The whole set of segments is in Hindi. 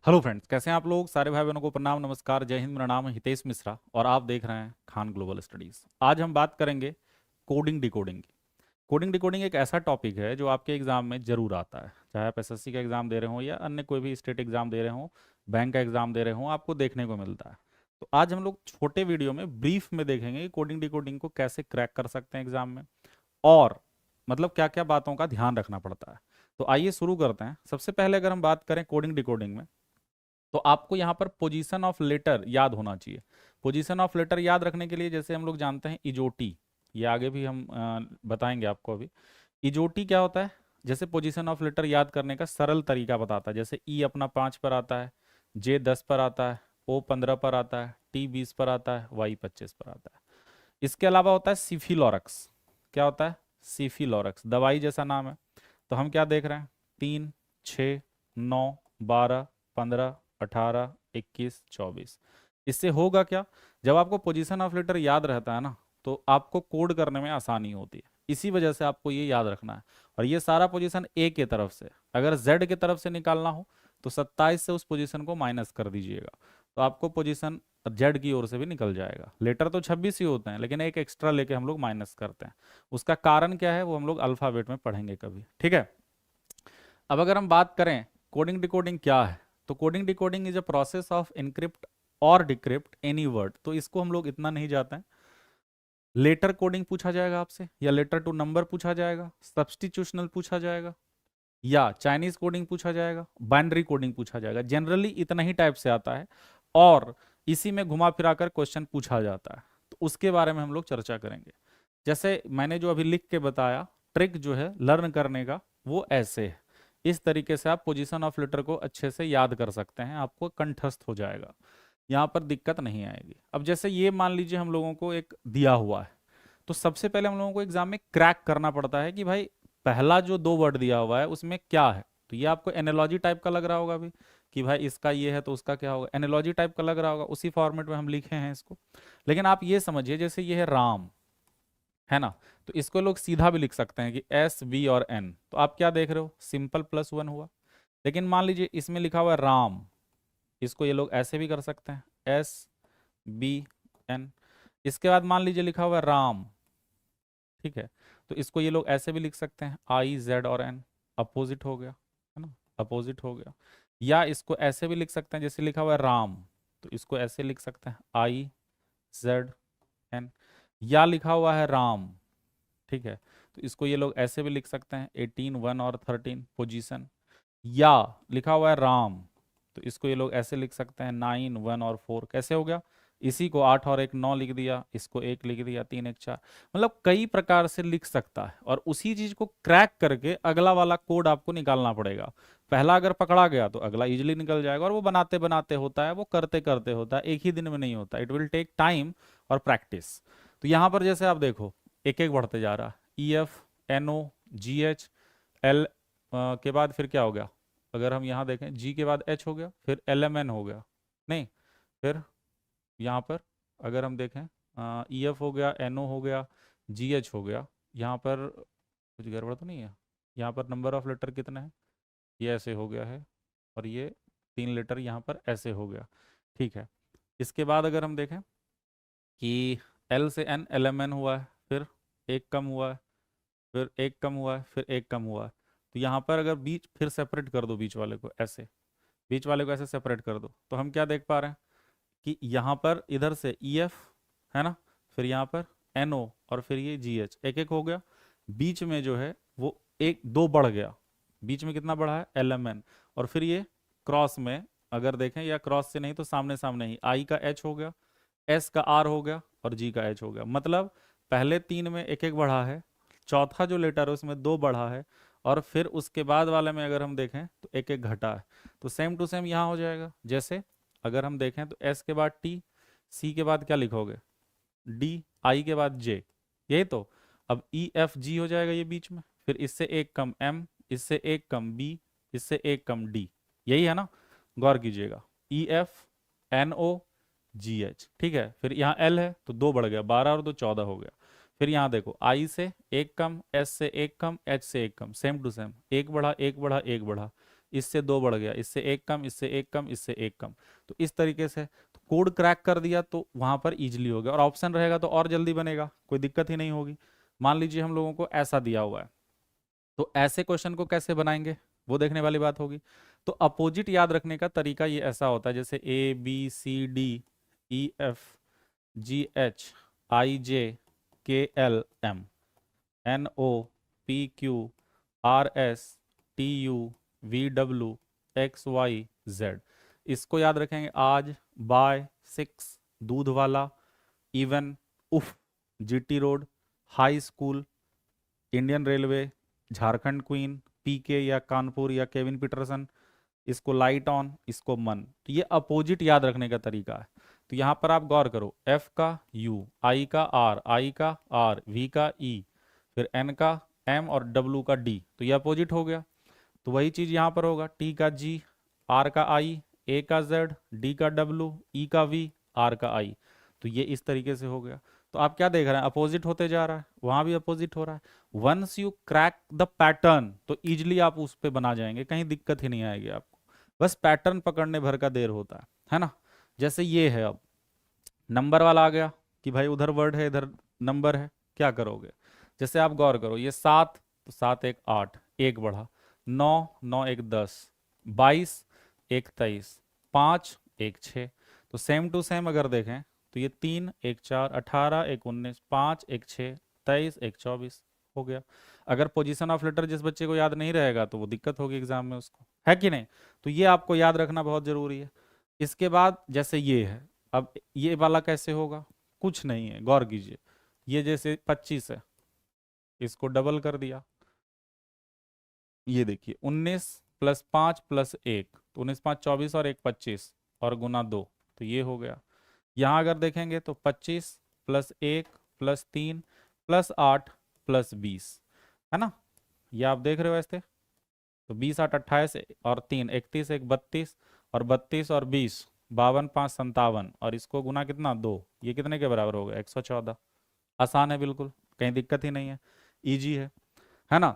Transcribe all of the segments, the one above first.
हेलो फ्रेंड्स, कैसे हैं आप लोग? सारे भाई बहनों को प्रणाम, नमस्कार, जय हिंद। मेरा नाम है हितेश मिश्रा और आप देख रहे हैं खान ग्लोबल स्टडीज। आज हम बात करेंगे कोडिंग डिकोडिंग की। कोडिंग डिकोडिंग एक ऐसा टॉपिक है जो आपके एग्जाम में जरूर आता है, चाहे आप एसएससी का एग्जाम दे रहे हो या अन्य कोई भी स्टेट एग्जाम दे रहे हो, बैंक का एग्जाम दे रहे हो, आपको देखने को मिलता है। तो आज हम लोग छोटे वीडियो में ब्रीफ में देखेंगे कि कोडिंग डिकोडिंग को कैसे क्रैक कर सकते हैं एग्जाम में, और मतलब क्या क्या बातों का ध्यान रखना पड़ता है। तो आइए शुरू करते हैं। सबसे पहले अगर हम बात करें कोडिंग डिकोडिंग में, तो आपको यहाँ पर पोजीशन ऑफ लेटर याद होना चाहिए। पोजीशन ऑफ लेटर याद रखने के लिए जैसे हम लोग जानते हैं इजोटी, ये आगे भी हम बताएंगे आपको अभी। इजोटी क्या होता है? जैसे पोजीशन ऑफ लेटर याद करने का सरल तरीका बताता है। जैसे ई अपना 5 पर आता है, जे 10 पर आता है, ओ 15 पर आता है, टी 20 पर आता है, वाई 25 पर आता है। इसके अलावा होता है सिफिलोरक्स। क्या होता है? सिफिलोरक्स दवाई जैसा नाम है। तो हम क्या देख रहे हैं? 3, 6, 9, 12, 15, 18, 21, 24। इससे होगा क्या? जब आपको पोजीशन ऑफ लेटर याद रहता है ना, तो आपको कोड करने में आसानी होती है। इसी वजह से आपको ये याद रखना है। और ये सारा पोजीशन ए की तरफ से, अगर जेड की तरफ से निकालना हो तो 27 से उस पोजीशन को माइनस कर दीजिएगा, तो आपको पोजीशन जेड की ओर से भी निकल जाएगा। लेटर तो 26 ही होते हैं, लेकिन एक एक्स्ट्रा लेके हम लोग माइनस करते हैं। उसका कारण क्या है वो हम लोग अल्फाबेट में पढ़ेंगे कभी, ठीक है। अब अगर हम बात करें कोडिंग डिकोडिंग क्या है, तो coding decoding is a process of encrypt और डिक्रिप्ट एनी वर्ड। तो इसको हम लोग इतना नहीं जाते हैं। लेटर कोडिंग पूछा जाएगा आपसे, या लेटर टू नंबर पूछा जाएगा, सब्सटीट्यूशनल पूछा जाएगा, या चाइनीज कोडिंग पूछा जाएगा, बाइनरी कोडिंग पूछा जाएगा। जनरली इतना ही टाइप से आता है, और इसी में घुमा फिरा कर क्वेश्चन पूछा जाता है। तो उसके बारे में हम लोग चर्चा करेंगे। जैसे मैंने जो अभी लिख के बताया, ट्रिक जो है लर्न करने का, वो ऐसे है। इस तरीके से आप पोजीशन ऑफ लेटर को अच्छे से याद कर सकते हैं, आपको कंठस्थ हो जाएगा, यहाँ पर दिक्कत नहीं आएगी। अब जैसे ये मान लीजिए हम लोगों को एक दिया हुआ है, तो सबसे पहले हम लोगों को एग्जाम में क्रैक करना पड़ता है कि भाई पहला जो 2 वर्ड दिया हुआ है उसमें क्या है। तो ये आपको एनालॉजी टाइप का लग रहा होगा अभी, कि भाई इसका ये है तो उसका क्या होगा, एनालॉजी टाइप का लग रहा होगा। उसी फॉर्मेट में हम लिखे हैं इसको। लेकिन आप ये समझिए, जैसे ये है राम, है ना, तो इसको लोग सीधा भी लिख सकते हैं कि एस बी और एन। तो आप क्या देख रहे हो? सिंपल प्लस वन हुआ। लेकिन मान लीजिए इसमें लिखा हुआ है राम, इसको ये लोग ऐसे भी कर सकते हैं, एस बी एन। इसके बाद मान लीजिए लिखा हुआ है राम, ठीक है, तो इसको ये लोग ऐसे भी लिख सकते हैं, आई जेड और एन। अपोजिट हो गया, है ना, अपोजिट हो गया। या इसको ऐसे भी लिख सकते हैं, जैसे लिखा हुआ है राम, तो इसको ऐसे लिख सकते हैं, आई जेड एन। या लिखा हुआ है राम, ठीक है, तो इसको ये लोग ऐसे भी लिख सकते हैं, 18, 1 और 13 पोजीशन। या लिखा हुआ है राम, तो इसको ये लोग ऐसे लिख सकते हैं, 9, 1 और 4। कैसे हो गया? इसी को 8 और 1 9 लिख दिया, इसको 1 लिख दिया, 3 1 4। मतलब कई प्रकार से लिख सकता है, और उसी चीज को क्रैक करके अगला वाला कोड आपको निकालना पड़ेगा। पहला अगर पकड़ा गया तो अगला इजिली निकल जाएगा। और वो बनाते बनाते होता है, वो करते करते होता है, एक ही दिन में नहीं होता। इट विल टेक टाइम और प्रैक्टिस। तो यहाँ पर जैसे आप देखो, एक एक बढ़ते जा रहा है, E F, N O, G H, L के बाद फिर क्या हो गया? अगर हम यहाँ देखें, जी के बाद एच हो गया, फिर एल एम एन हो गया, नहीं, फिर यहाँ पर अगर हम देखें, ई एफ हो गया, एन ओ हो गया, जी एच हो गया। यहाँ पर कुछ गड़बड़ तो नहीं है? यहाँ पर नंबर ऑफ लेटर कितने हैं? ये ऐसे हो गया है, और ये 3 लेटर यहाँ पर ऐसे हो गया, ठीक है। इसके बाद अगर हम देखें कि एल से एन, एल एम एन हुआ है, फिर एक कम हुआ है, फिर एक कम हुआ है, फिर एक कम हुआ है। तो यहाँ पर अगर बीच फिर सेपरेट कर दो, बीच वाले को ऐसे, बीच वाले को ऐसे सेपरेट कर दो, तो हम क्या देख पा रहे हैं कि यहाँ पर इधर से ई एफ, है ना, फिर यहाँ पर एन ओ, और फिर ये जी एच, एक एक हो गया। बीच में जो है वो एक दो बढ़ गया, बीच में कितना बढ़ा है? L M N. और फिर ये क्रॉस में अगर देखें, या क्रॉस से नहीं तो सामने सामने ही, आई का एच हो गया, एस का आर हो गया, और जी का एच हो गया। मतलब पहले 3 में एक एक बढ़ा है, चौथा जो लेटर है उसमें 2 बढ़ा है, और फिर उसके बाद वाले में अगर हम देखें तो एक एक घटा है। तो सेम टू सेम यहाँ हो जाएगा। जैसे अगर हम देखें तो एस के बाद टी, सी के बाद क्या लिखोगे? डी, आई के बाद जे, यही तो। अब ई एफ जी हो जाएगा ये बीच में, फिर इससे एक कम एम, इससे एक कम बी, इससे एक कम डी, यही है ना? गौर कीजिएगा, E F, N O, G H, ठीक है। फिर यहाँ एल है तो 2 बढ़ गया, 12 और 2 14 हो गया। फिर यहाँ देखो, आई से एक कम, एस से एक कम, एच से एक कम, सेम टू सेम, एक बढ़ा एक बढ़ा एक बढ़ा। इससे 2 बढ़ गया, इससे 1 कम, इससे 1 कम, इससे 1 कम। तो इस तरीके से तो कोड क्रैक कर दिया तो वहां पर इजीली हो गया, और ऑप्शन रहेगा तो और जल्दी बनेगा, कोई दिक्कत ही नहीं होगी। मान लीजिए हम लोगों को ऐसा दिया हुआ है, तो ऐसे क्वेश्चन को कैसे बनाएंगे वो देखने वाली बात होगी। तो अपोजिट याद रखने का तरीका ये ऐसा होता है, जैसे ABCDEFGHIJKLM NOPQRSTUVWXYZ, इसको याद रखेंगे। आज, बाय, सिक्स, दूध वाला, इवन, उफ, GT road, high school, Indian railway, Jharkhand queen, PK या कानपुर या केविन पीटरसन, इसको लाइट ऑन, इसको मन। तो ये अपोजिट याद रखने का तरीका है। तो यहां पर आप गौर करो, एफ का यू, आई का आर, आई का आर, वी का ई, फिर एन का एम और डब्ल्यू का डी, तो ये अपोजिट हो गया। तो वही चीज यहां पर होगा, टी का जी, आर का आई, ए का जेड, डी का डब्ल्यू, ई का वी, आर का आई। तो ये इस तरीके से हो गया। तो आप क्या देख रहे हैं, अपोजिट होते जा रहा है, वहां भी अपोजिट हो रहा है। Once you crack the pattern तो इजिली आप उस पे बना जाएंगे, कहीं दिक्कत ही नहीं आएगी आपको। बस पैटर्न पकड़ने भर का देर होता है ना। जैसे ये है, अब नंबर वाला आ गया कि भाई उधर वर्ड है इधर नंबर है, क्या करोगे। जैसे आप गौर करो, ये 7, तो 7 एक 8, एक बढ़ा, 9, 9 एक 10, 22 एक 23, 5 एक 6। तो सेम टू सेम अगर देखें तो ये 3 एक 4, 18 एक 19, 5 एक 6, 23 एक 24 हो गया। अगर पोजीशन ऑफ लेटर जिस बच्चे को याद नहीं रहेगा तो वो दिक्कत होगी एग्जाम में उसको, है कि नहीं। तो ये आपको याद रखना बहुत जरूरी है। इसके बाद जैसे ये है, अब ये वाला कैसे होगा, कुछ नहीं है, गौर कीजिए। ये जैसे 25 है, इसको डबल कर दिया, ये देखिए 19 प्लस 5 प्लस 1, तो 19 5 24 और 1 25 और गुना 2, तो ये हो गया। यहाँ अगर देखेंगे तो 25 प्लस 1 प्लस 3 प्लस 8 प्लस 20, है ना। ये आप देख रहे हो ऐसे, तो 20 8 28 और 3 31, 1 32 और 32 और 20 52 5 57, और इसको गुना कितना 2, ये कितने के बराबर हो गया 114। आसान है बिल्कुल, कहीं दिक्कत ही नहीं है, इजी है ना।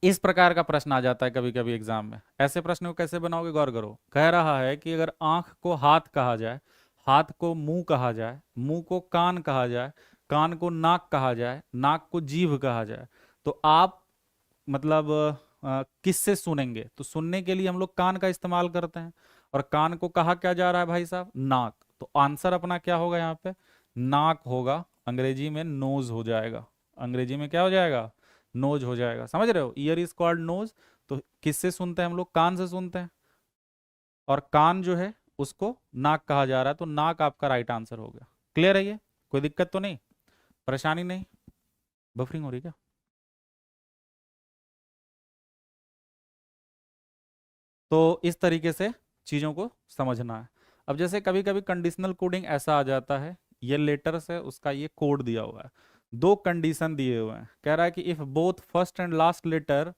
इस प्रकार का प्रश्न आ जाता है कभी कभी एग्जाम में। ऐसे प्रश्न को कैसे बनाओगे, गौर करो। कह रहा है कि अगर आंख को हाथ कहा जाए, हाथ को मुंह कहा जाए, मुंह को कान कहा जाए, कान को नाक कहा जाए, नाक को जीभ कहा जाए, तो आप मतलब किससे सुनेंगे। तो सुनने के लिए हम लोग कान का इस्तेमाल करते हैं, और कान को कहा क्या जा रहा है भाई साहब, नाक। तो आंसर अपना क्या होगा यहाँ पे, नाक होगा। अंग्रेजी में नोज हो जाएगा, अंग्रेजी में क्या हो जाएगा, नोज हो जाएगा। समझ रहे हो, ईयर इज कॉल्ड नोज। तो किससे सुनते हैं हम लोग, कान से सुनते हैं, और कान जो है उसको नाक कहा जा रहा है, तो नाक आपका राइट आंसर हो गया। क्लियर है ये, कोई दिक्कत तो नहीं, परेशानी नहीं, बफरिंग हो रही क्या। तो इस तरीके से चीजों को समझना है। अब जैसे कभी कभी कंडीशनल कोडिंग ऐसा आ जाता है, ये लेटर्स है, उसका ये कोड दिया हुआ है, दो कंडीशन दिए हुए हैं। कह रहा है कि if both first and last letter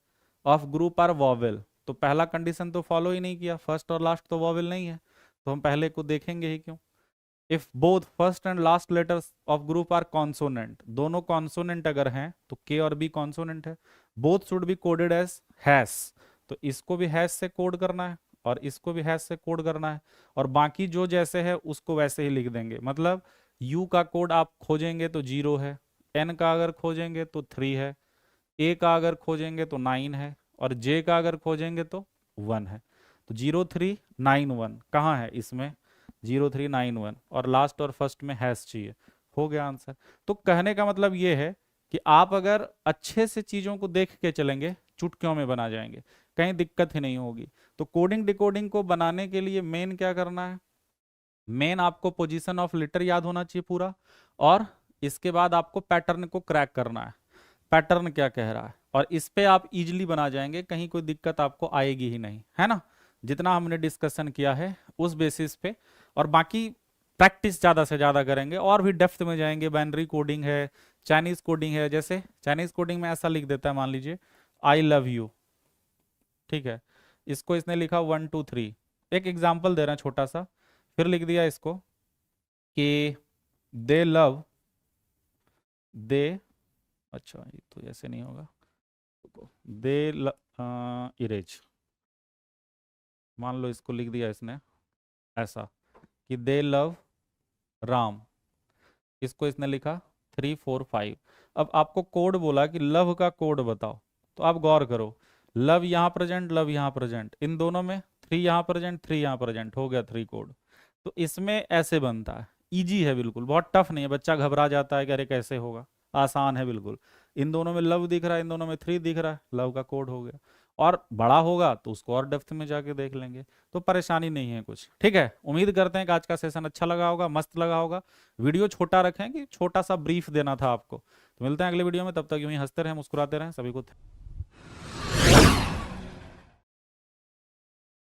of group are vowel, तो पहला कंडीशन तो फॉलो ही नहीं किया, फर्स्ट और लास्ट तो वॉवेल नहीं है, तो हम पहले को देखेंगे ही क्यों। If both first and last letters of group are consonant, दोनों कॉन्सोनेंट अगर हैं तो के और बी कॉन्सोनेंट है, both should be coded as hash, तो इसको भी हैश से कोड करना है और इसको भी हैश से कोड करना है, और बाकी जो जैसे है उसको वैसे ही लिख देंगे। मतलब यू का कोड आप खोजेंगे तो 0 है, एन का अगर खोजेंगे तो 3 है, ए का अगर खोजेंगे तो 9 है, और जे का अगर खोजेंगे तो 1 है। तो 0391 कहाँ है इसमें, 0391, और लास्ट और फर्स्ट में हैश चाहिए, हो गया आंसर। तो कहने का मतलब ये है कि आप अगर अच्छे से चीजों को देख के चलेंगे, चुटकियों में बना जाएंगे, कहीं दिक्कत ही नहीं होगी। तो कोडिंग डिकोडिंग को बनाने के लिए मेन क्या करना है, मेन आपको पोजीशन ऑफ लेटर याद होना चाहिए पूरा, और इसके बाद आपको पैटर्न को क्रैक करना है, पैटर्न क्या कह रहा है, और इस पे आप इजीली बना जाएंगे, कहीं कोई दिक्कत आपको आएगी ही नहीं, है ना। जितना हमने डिस्कशन किया है उस बेसिस पे, और बाकी प्रैक्टिस ज्यादा से ज्यादा करेंगे और भी डेप्थ में जाएंगे। बाइनरी कोडिंग है, चाइनीज कोडिंग है, जैसे चाइनीज कोडिंग में ऐसा लिख देता है, मान लीजिए आई लव यू, ठीक है, इसको इसने लिखा 1 2 3, एक एग्जाम्पल दे रहे हैं छोटा सा, फिर लिख दिया इसको कि दे लव, दे, अच्छा ये तो ऐसे नहीं होगा, दे इरेज, मान लो इसको लिख दिया इसने ऐसा कि दे लव राम, इसको इसने लिखा 345। अब आपको कोड बोला कि लव का कोड बताओ, तो आप गौर करो, लव यहाँ प्रेजेंट, लव यहाँ प्रेजेंट, इन दोनों में 3 यहाँ प्रेजेंट, 3 यहाँ प्रेजेंट, हो गया 3 कोड। तो इसमें ऐसे बनता है, इजी है बिल्कुल, बहुत टफ नहीं है, बच्चा घबरा जाता है कि अरे कैसे होगा, आसान है बिल्कुल। इन दोनों में लव दिख रहा है, इन दोनों में 3 दिख रहा है, लव का कोड हो गया। और बड़ा होगा तो उसको और डेप्थ में जाके देख लेंगे, तो परेशानी नहीं है कुछ। ठीक है, उम्मीद करते हैं कि आज का सेशन अच्छा लगा होगा, मस्त लगा होगा। वीडियो छोटा रखें कि छोटा सा ब्रीफ देना था आपको। तो मिलते हैं अगले वीडियो में, तब तक यूं ही हंसते रहें, मुस्कुराते रहें। सभी को